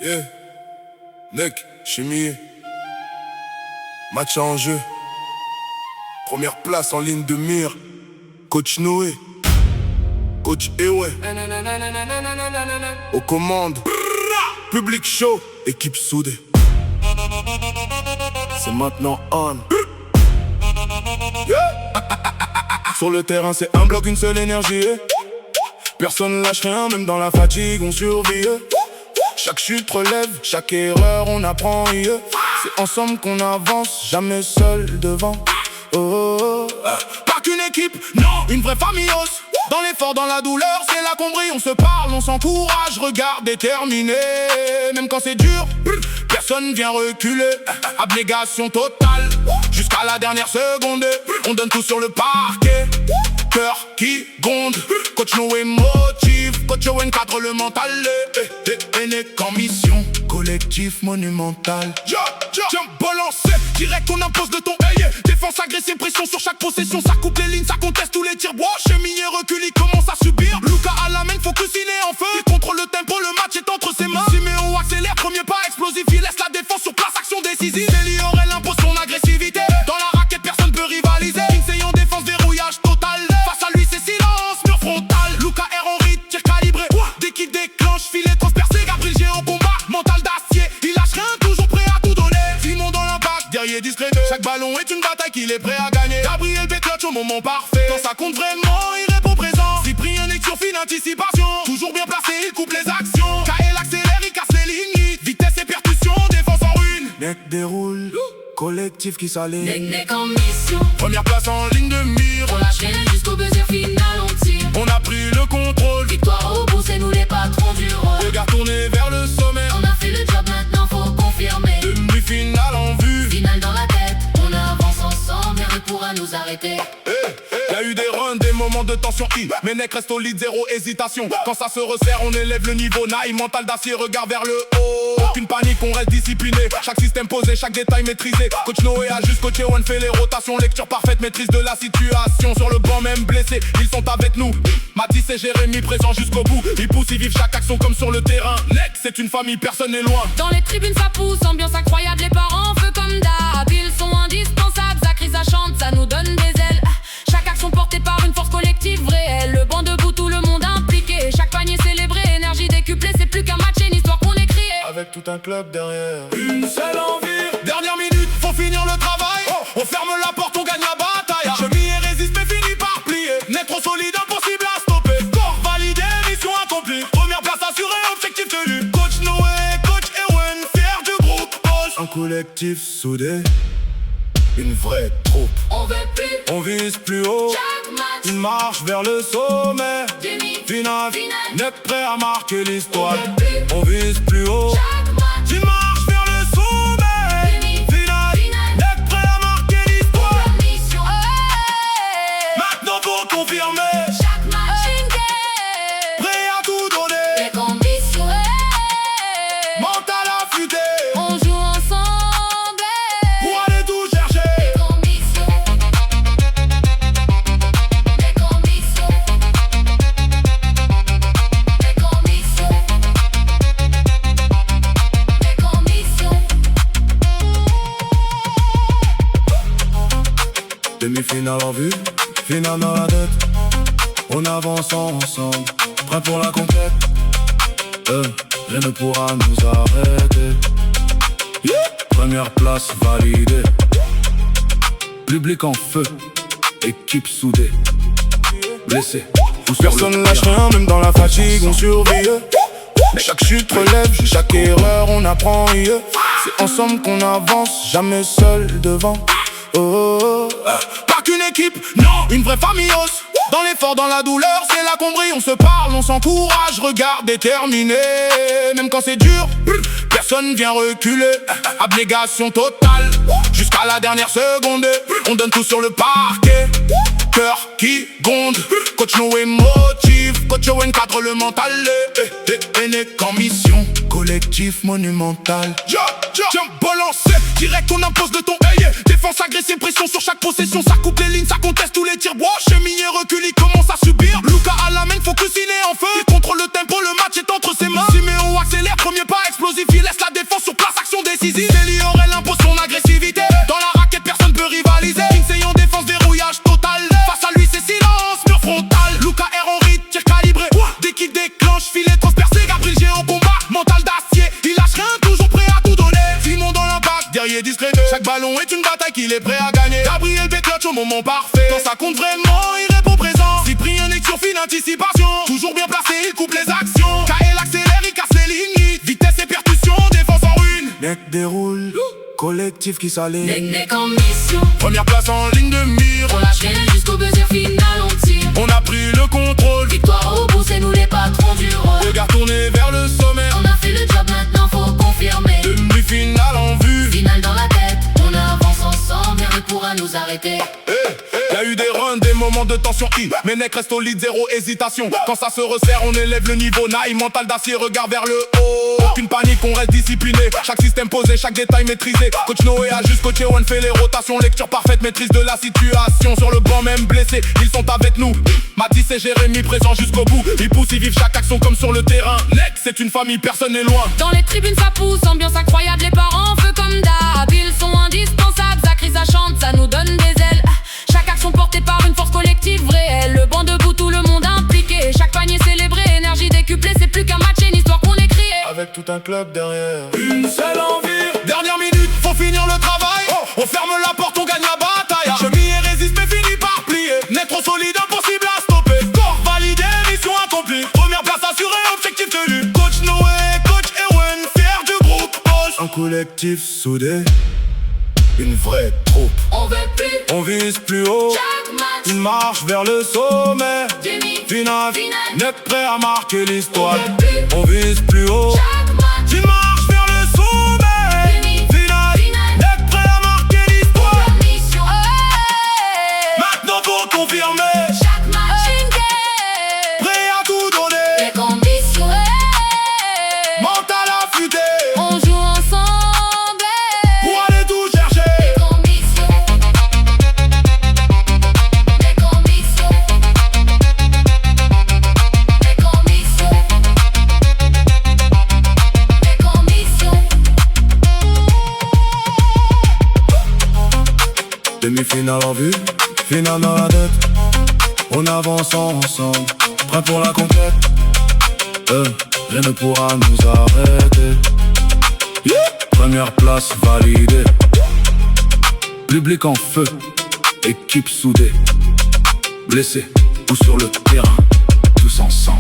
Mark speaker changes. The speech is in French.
Speaker 1: Yeah, Nek, chimie, match en jeu. Première place en ligne de mire. Coach Noé, Coach Ewe, aux commandes. Public chaud, équipe soudée. C'est maintenant on. Sur le terrain c'est un bloc, une seule énergie. Personne lâche rien, même dans la fatigue on survit. Chaque chute relève, chaque erreur on apprend. C'est ensemble qu'on avance, jamais seul devant. Pas qu'une équipe, non, une vraie famille. Dans l'effort, dans la douleur, c'est là qu'on brille. On se parle, on s'encourage, regard déterminé. Même quand c'est dur, personne vient reculer. Abnégation totale, jusqu'à la dernière seconde. On donne tout sur le parquet, cœur qui gronde. Coach Noé motive, Coach Owen cadre le mental. Et n'est qu'en mission, collectif monumental. Tiens, balancé, direct on impose de ton œil. Défense agressive, pression sur chaque possession. Ça coupe les lignes, ça conteste tous les tirs. Bois, cheminier recule, il commence à subir. Luka à la main, focus, il est en feu. Il contrôle le tempo, le match est entre ses mains. Siméon accélère, premier pas explosif. Il laisse la défense sur place, action décisive. Eliorel impose son agressivité. Dans la raquette, personne peut rivaliser. Kinsey en défense, verrouillage total. Face à lui, c'est silence, mur frontal. Luka R en rythme, tir calibré. Dès qu'il déclenche, filet transpercé. Gabriel G en combat, mental d'acier. Il lâche rien, toujours prêt à tout donner. Simon dans l'impact, guerrier discret. Chaque ballon est une bataille qu'il est prêt à gagner. Gabriel B clutch au moment parfait. Quand ça compte vraiment, il répond présent. Cyprien lecture fine, anticipation. Toujours bien placé, il coupe les actions. KL accélère, il casse les limites. Vitesse et percussion, défense en ruine. Nek déroule, collectif qui s'aligne.
Speaker 2: Nek en mission.
Speaker 1: Première place en ligne de mire.
Speaker 2: On lâche rien jusqu'au buzzer final, on tire.
Speaker 1: On a pris le contrôle.
Speaker 2: Victoire au bout, c'est nous les patrons du rôle.
Speaker 1: Regard tourné vers le sommet.
Speaker 2: On a fait le job, maintenant faut confirmer.
Speaker 1: Demi-finale en vue.
Speaker 2: Finale dans la tête, on avance ensemble, rien ne pourra nous arrêter.
Speaker 1: Y'a eu des runs, des moments de tension. Mais Nek reste au lead, zéro hésitation. Quand ça se resserre, on élève le niveau. Naï, mental d'acier, regard vers le haut. Aucune panique, on reste discipliné. Chaque système posé, chaque détail maîtrisé. Coach Noé a juste coaché, One fait les rotations. Lecture parfaite, maîtrise de la situation. Sur le banc, même blessé, ils sont avec nous. Mathis et Jérémy présents jusqu'au bout. Ils poussent, ils vivent chaque action comme sur le terrain. Nek, c'est une famille, personne n'est loin.
Speaker 2: Dans les tribunes, ça pousse, ambiance incroyable. Les parents, feu comme d'hab. Ils sont indispensables, ça crie, ça chante, ça nous donne des ailes. Chaque action portée par une force collective réelle. Le banc debout, tout le monde impliqué. Chaque panier célébré, énergie décuplée. C'est plus qu'un match, une histoire qu'on écrit.
Speaker 1: Avec tout un club derrière. Une seule envie. Dernière minute, faut finir le travail. On ferme la porte, on gagne la bataille. Chemille résiste mais finit par plier. N'est trop solide, impossible à stopper. Corps validé, mission accomplie. Première place assurée, objectif tenu. Coach Noé, Coach Ewen, fier du groupe Boss. Un collectif soudé, une vraie troupe.
Speaker 2: On veut plus,
Speaker 1: On vise plus haut.
Speaker 2: chaque match.
Speaker 1: Une marche vers le sommet.
Speaker 2: Demi-finale,
Speaker 1: Finale, Nek prêt à marquer l'histoire.
Speaker 2: On veut plus,
Speaker 1: On vise plus haut.
Speaker 2: chaque match.
Speaker 1: Une marche vers le sommet.
Speaker 2: Demi-finale,
Speaker 1: Finale, Nek prêt à marquer l'histoire.
Speaker 2: la mission.
Speaker 1: Maintenant pour confirmer,
Speaker 2: Chaque match, une guerre.
Speaker 1: prêt à tout donner.
Speaker 2: Les conditions,
Speaker 1: Mental affûté,
Speaker 2: on joue ensemble.
Speaker 1: pour aller tout chercher.
Speaker 2: Les conditions, les conditions, les conditions, les conditions.
Speaker 1: Demi-finale en vue, finale dans la tête. On avance ensemble, prêt pour la conquête. Rien ne pourra nous arrêter. Première place validée. Public en feu, équipe soudée. Blessé, personne lâche rien, même dans la fatigue on survit. Chaque chute relève, chaque erreur on apprend. C'est ensemble qu'on avance, jamais seul devant. Pas qu'une équipe, non, une vraie famille. Dans l'effort, dans la douleur, c'est là qu'on brille. On se parle, on s'encourage, regard déterminé. Même quand c'est dur, personne vient reculer. Abnégation totale, jusqu'à la dernière seconde. On donne tout sur le parquet, cœur qui gronde. Coach Noé motive, Coach Owen cadre le mental. Et n'est qu'en mission, collectif monumental. Tiens, balancé, direct on impose de ton œil. Défense agressive, pression sur chaque possession. Ça coupe les lignes, ça conteste tous les tirs. Bois, cheminier recule, il commence à subir. Luka à la main, focus, il est en feu. Il contrôle le tempo, le match est entre ses mains. Siméon accélère, premier pas explosif. transpercé, Gabriel Géant combat, mental d'acier. Il lâche rien, toujours prêt à tout donner. Simon dans l'impact, guerrier discret. Chaque ballon est une bataille qu'il est prêt à gagner. Gabriel Bécloche au moment parfait. Quand ça compte vraiment, il répond présent. Cyprien est sur fine anticipation. Toujours bien placé, il coupe les actions. KL accélère, il casse les limites. Vitesse et percussion, défense en ruine.
Speaker 3: Mec déroule, collectif qui s'aligne.
Speaker 2: Nec en mission,
Speaker 1: Première place en ligne de mire.
Speaker 2: on lâche rien jusqu'au buzzer final, on tire.
Speaker 1: On a pris le contrôle.
Speaker 2: Victoire au bout, c'est nous les patrons du rôle.
Speaker 1: Regard tourné vers le sommet.
Speaker 2: On a fait le job, maintenant faut confirmer.
Speaker 1: Demi-finale en vue.
Speaker 2: Finale dans la tête, on avance ensemble, rien ne pourra nous arrêter.
Speaker 1: Y'a eu des runs, des moments de tension. Mais Nec reste au lead, zéro hésitation. Quand ça se resserre, on élève le niveau. Naï, mental d'acier, regard vers le haut. Aucune panique, on reste discipliné. Chaque système posé, chaque détail maîtrisé. Coach Noé a juste coaché, One fait les rotations. Lecture parfaite, maîtrise de la situation. Sur le banc, même blessé, ils sont avec nous. Mathis et Jérémy présents jusqu'au bout. Ils poussent, ils vivent chaque action comme sur le terrain. Nec, c'est une famille, personne n'est loin.
Speaker 2: Dans les tribunes ça pousse, ambiance incroyable, les parents feu comme d'hab. Ils sont indispensables, ça crie, ça chante, ça nous donne des ailes. Chaque action portée par une force collective réelle. Le banc debout, tout le monde impliqué. Chaque panier célébré, énergie décuplée. C'est plus qu'un match, une histoire qu'on écrit.
Speaker 3: Avec tout un club derrière.
Speaker 1: Une seule envie. Dernière minute, faut finir le travail. On ferme la porte, on gagne la bataille. Chemille et résiste, mais finit par plier. N'est trop solide, impossible à stopper. Corps validé, mission accomplie. Première place assurée, objectif tenu. Coach Noé, coach Erwan, fier du groupe. Boss.
Speaker 3: Un collectif soudé, une vraie troupe.
Speaker 2: On veut plus,
Speaker 3: On vise plus haut,
Speaker 2: chaque match,
Speaker 3: une marche vers le sommet.
Speaker 2: demi-finale.
Speaker 3: Finale, Nec prêt à marquer l'histoire.
Speaker 2: On veut plus,
Speaker 3: On vise plus haut,
Speaker 2: chaque match,
Speaker 3: une marche vers le sommet. Finale,
Speaker 2: demi-finale.
Speaker 3: Nec prêt à marquer l'histoire.
Speaker 2: La mission,
Speaker 3: Maintenant faut confirmer,
Speaker 2: chaque match, une guerre.
Speaker 3: prêt à tout donner.
Speaker 2: Les conditions,
Speaker 3: Mental affûté,
Speaker 2: on joue ensemble.
Speaker 3: pour aller tout chercher.
Speaker 2: Les conditions, les conditions, les conditions, les conditions.
Speaker 3: Demi-finale en vue, finale dans la tête. On avance ensemble, prêt pour la conquête. Rien ne pourra nous arrêter. Première place validée. Public en feu, équipe soudée. Blessés ou sur le terrain, tous ensemble.